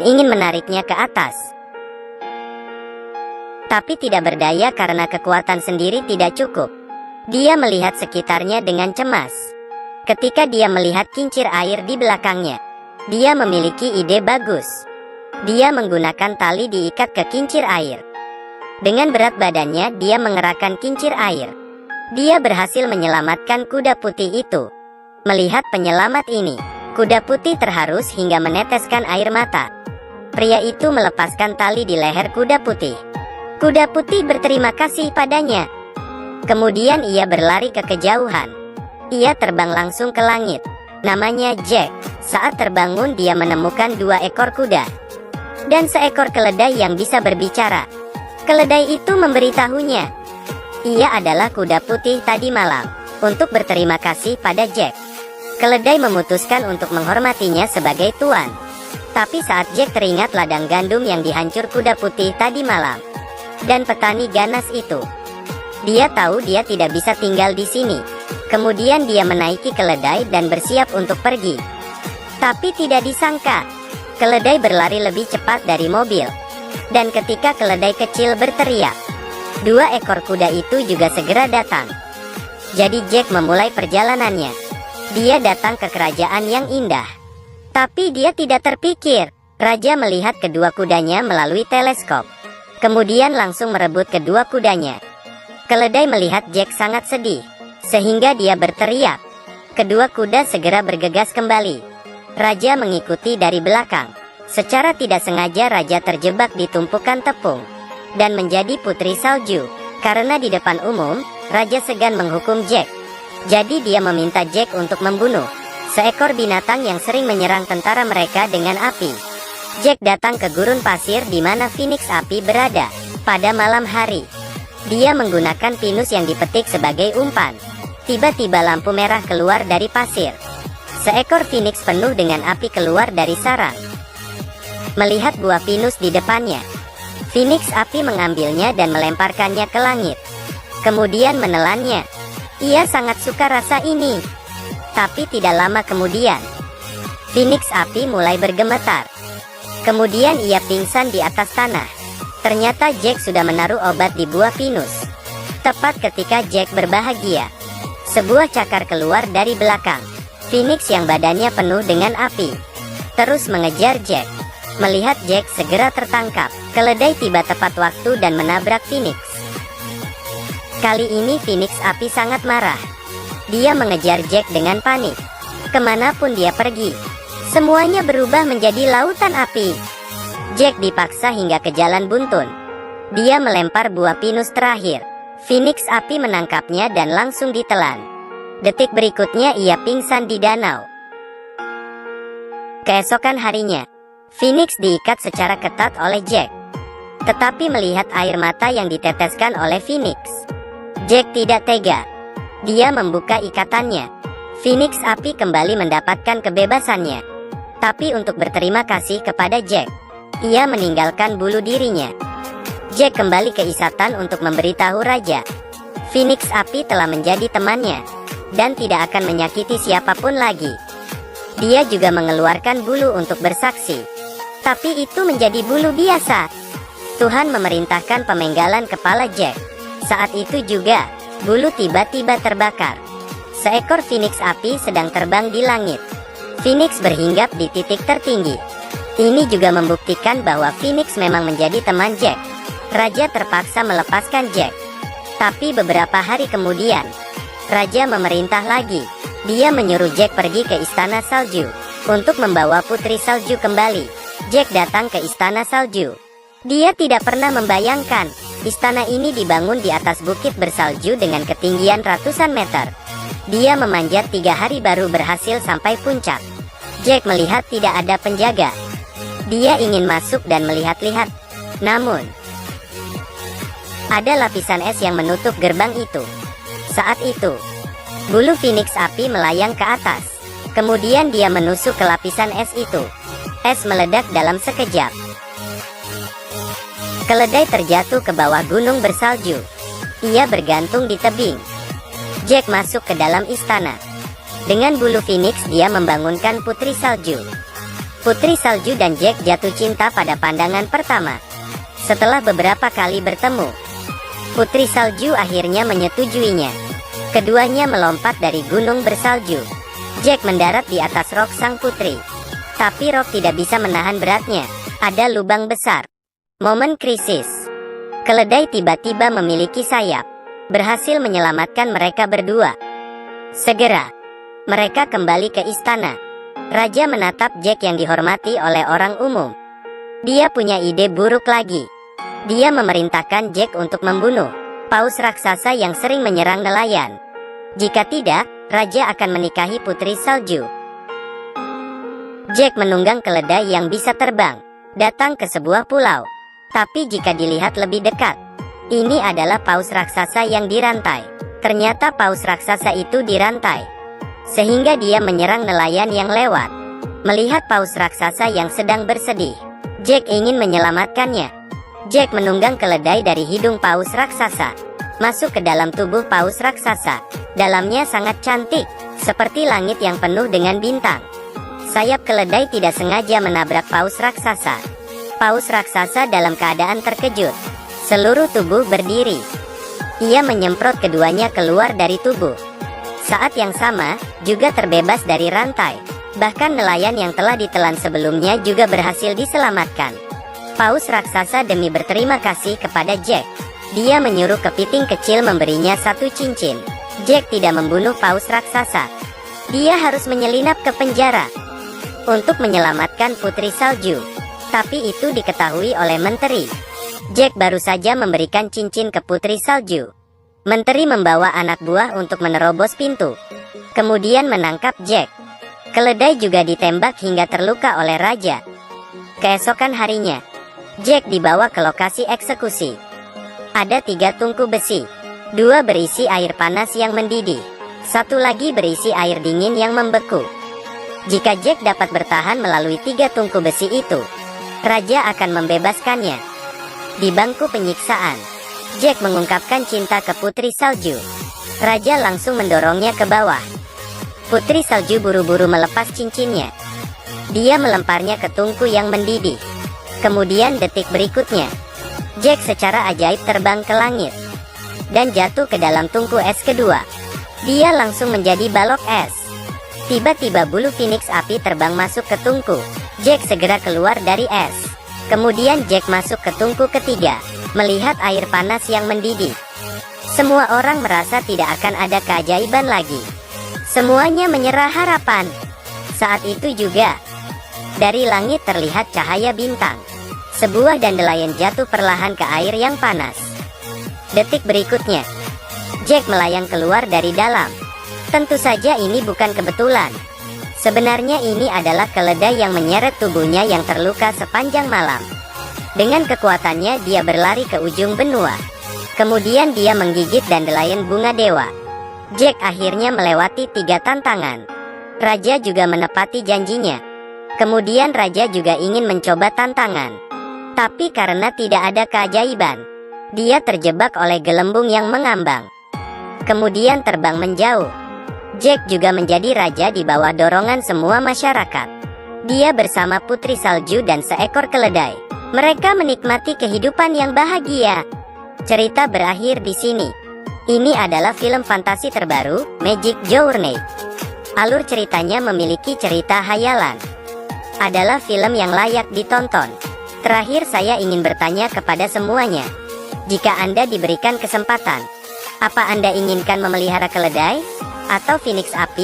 ingin menariknya ke atas. Tapi tidak berdaya karena kekuatan sendiri tidak cukup. Dia melihat sekitarnya dengan cemas. Ketika dia melihat kincir air di belakangnya, dia memiliki ide bagus. Dia menggunakan tali diikat ke kincir air. Dengan berat badannya, dia mengerahkan kincir air. Dia berhasil menyelamatkan kuda putih itu. Melihat penyelamat ini, kuda putih terharu hingga meneteskan air mata. Pria itu melepaskan tali di leher kuda putih. Kuda putih berterima kasih padanya. Kemudian ia berlari ke kejauhan. Ia terbang langsung ke langit. Namanya Jack. Saat terbangun dia menemukan 2 ekor kuda dan seekor keledai yang bisa berbicara. Keledai itu memberitahunya, ia adalah kuda putih tadi malam, untuk berterima kasih pada Jack. Keledai memutuskan untuk menghormatinya sebagai tuan. Tapi saat Jack teringat ladang gandum yang dihancur kuda putih tadi malam, dan petani ganas itu, dia tahu dia tidak bisa tinggal di sini. Kemudian dia menaiki keledai dan bersiap untuk pergi. Tapi tidak disangka, keledai berlari lebih cepat dari mobil. Dan ketika keledai kecil berteriak, 2 ekor kuda itu juga segera datang. Jadi Jack memulai perjalanannya. Dia datang ke kerajaan yang indah. Tapi dia tidak terpikir, raja melihat kedua kudanya melalui teleskop. Kemudian langsung merebut kedua kudanya. Keledai melihat Jack sangat sedih, sehingga dia berteriak. Kedua kuda segera bergegas kembali. Raja mengikuti dari belakang. Secara tidak sengaja raja terjebak di tumpukan tepung dan menjadi putri salju. Karena di depan umum, raja segan menghukum Jack. Jadi dia meminta Jack untuk membunuh seekor binatang yang sering menyerang tentara mereka dengan api. Jack datang ke gurun pasir di mana Phoenix api berada. Pada malam hari, dia menggunakan pinus yang dipetik sebagai umpan. Tiba-tiba lampu merah keluar dari pasir. Seekor Phoenix penuh dengan api keluar dari sarang. Melihat buah pinus di depannya, Phoenix api mengambilnya dan melemparkannya ke langit. Kemudian menelannya. Ia sangat suka rasa ini. Tapi tidak lama kemudian, Phoenix api mulai bergemetar. Kemudian ia pingsan di atas tanah. Ternyata Jack sudah menaruh obat di buah pinus. Tepat ketika Jack berbahagia, sebuah cakar keluar dari belakang. Phoenix yang badannya penuh dengan api terus mengejar Jack. Melihat Jack segera tertangkap, keledai tiba tepat waktu dan menabrak Phoenix. Kali ini Phoenix api sangat marah. Dia mengejar Jack dengan panik. Kemanapun dia pergi, semuanya berubah menjadi lautan api. Jack dipaksa hingga ke jalan buntun. Dia melempar buah pinus terakhir. Phoenix api menangkapnya dan langsung ditelan. Detik berikutnya ia pingsan di danau. Keesokan harinya, Phoenix diikat secara ketat oleh Jack. Tetapi melihat air mata yang diteteskan oleh Phoenix, Jack tidak tega. Dia membuka ikatannya. Phoenix api kembali mendapatkan kebebasannya. Tapi untuk berterima kasih kepada Jack, ia meninggalkan bulu dirinya. Jack kembali ke Isatan untuk memberitahu raja, Phoenix api telah menjadi temannya dan tidak akan menyakiti siapapun lagi. Dia juga mengeluarkan bulu untuk bersaksi. Tapi itu menjadi bulu biasa. Tuhan memerintahkan pemenggalan kepala Jack. Saat itu juga, bulu tiba-tiba terbakar. Seekor Phoenix api sedang terbang di langit. Phoenix berhinggap di titik tertinggi. Ini juga membuktikan bahwa Phoenix memang menjadi teman Jack. Raja terpaksa melepaskan Jack. Tapi beberapa hari kemudian, raja memerintah lagi. Dia menyuruh Jack pergi ke istana salju untuk membawa putri salju kembali. Jack datang ke istana salju. Dia tidak pernah membayangkan istana ini dibangun di atas bukit bersalju dengan ketinggian ratusan meter. Dia memanjat 3 hari baru berhasil sampai puncak. Jack melihat tidak ada penjaga. Dia ingin masuk dan melihat-lihat. Namun, ada lapisan es yang menutup gerbang itu. Saat itu, bulu Phoenix api melayang ke atas. Kemudian dia menusuk ke lapisan es itu. Es meledak dalam sekejap. Keledai terjatuh ke bawah gunung bersalju. Ia bergantung di tebing. Jack masuk ke dalam istana. Dengan bulu Phoenix dia membangunkan putri salju. Putri Salju dan Jack jatuh cinta pada pandangan pertama. Setelah beberapa kali bertemu, Putri Salju akhirnya menyetujuinya. Keduanya melompat dari gunung bersalju. Jack mendarat di atas rok sang putri. Tapi rok tidak bisa menahan beratnya. Ada lubang besar. Momen krisis. Keledai tiba-tiba memiliki sayap, berhasil menyelamatkan mereka berdua. Segera, mereka kembali ke istana. Raja menatap Jack yang dihormati oleh orang umum. Dia punya ide buruk lagi. Dia memerintahkan Jack untuk membunuh paus raksasa yang sering menyerang nelayan. Jika tidak, Raja akan menikahi Putri Salju. Jack menunggang keledai yang bisa terbang, datang ke sebuah pulau. Tapi jika dilihat lebih dekat, ini adalah paus raksasa yang dirantai. Ternyata paus raksasa itu dirantai, sehingga dia menyerang nelayan yang lewat. Melihat paus raksasa yang sedang bersedih, Jack ingin menyelamatkannya. Jack menunggang keledai dari hidung paus raksasa, masuk ke dalam tubuh paus raksasa. Dalamnya sangat cantik, seperti langit yang penuh dengan bintang. Sayap keledai tidak sengaja menabrak paus raksasa. Paus raksasa dalam keadaan terkejut. Seluruh tubuh berdiri. Ia menyemprot keduanya keluar dari tubuh. Saat yang sama, juga terbebas dari rantai. Bahkan nelayan yang telah ditelan sebelumnya juga berhasil diselamatkan. Paus raksasa demi berterima kasih kepada Jack, dia menyuruh kepiting kecil memberinya satu cincin. Jack tidak membunuh paus raksasa. Dia harus menyelinap ke penjara untuk menyelamatkan Putri Salju. Tapi itu diketahui oleh menteri. Jack baru saja memberikan cincin ke Putri Salju. Menteri membawa anak buah untuk menerobos pintu, kemudian menangkap Jack. Keledai juga ditembak hingga terluka oleh raja. Keesokan harinya, Jack dibawa ke lokasi eksekusi. Ada 3 tungku besi, 2 berisi air panas yang mendidih, 1 lagi berisi air dingin yang membeku. Jika Jack dapat bertahan melalui 3 tungku besi itu, raja akan membebaskannya. Di bangku penyiksaan, Jack mengungkapkan cinta ke Putri Salju. Raja langsung mendorongnya ke bawah. Putri Salju buru-buru melepas cincinnya. Dia melemparnya ke tungku yang mendidih. Kemudian detik berikutnya, Jack secara ajaib terbang ke langit dan jatuh ke dalam tungku es kedua. Dia langsung menjadi balok es. Tiba-tiba bulu Phoenix api terbang masuk ke tungku. Jack segera keluar dari es. Kemudian Jack masuk ke tungku ketiga, melihat air panas yang mendidih. Semua orang merasa tidak akan ada keajaiban lagi. Semuanya menyerah harapan. Saat itu juga, dari langit terlihat cahaya bintang. Sebuah dandelion jatuh perlahan ke air yang panas. Detik berikutnya, Jack melayang keluar dari dalam. Tentu saja ini bukan kebetulan. Sebenarnya ini adalah keledai yang menyeret tubuhnya yang terluka sepanjang malam. Dengan kekuatannya dia berlari ke ujung benua. Kemudian dia menggigit dandelion bunga dewa. Jack akhirnya melewati 3 tantangan. Raja juga menepati janjinya. Kemudian raja juga ingin mencoba tantangan. Tapi karena tidak ada keajaiban, dia terjebak oleh gelembung yang mengambang. Kemudian terbang menjauh. Jack juga menjadi raja di bawah dorongan semua masyarakat. Dia bersama Putri Salju dan seekor keledai. Mereka menikmati kehidupan yang bahagia. Cerita berakhir di sini. Ini adalah film fantasi terbaru, Magic Journey. Alur ceritanya memiliki cerita hayalan. Adalah film yang layak ditonton. Terakhir saya ingin bertanya kepada semuanya. Jika Anda diberikan kesempatan, apa Anda inginkan memelihara keledai? Atau Phoenix api?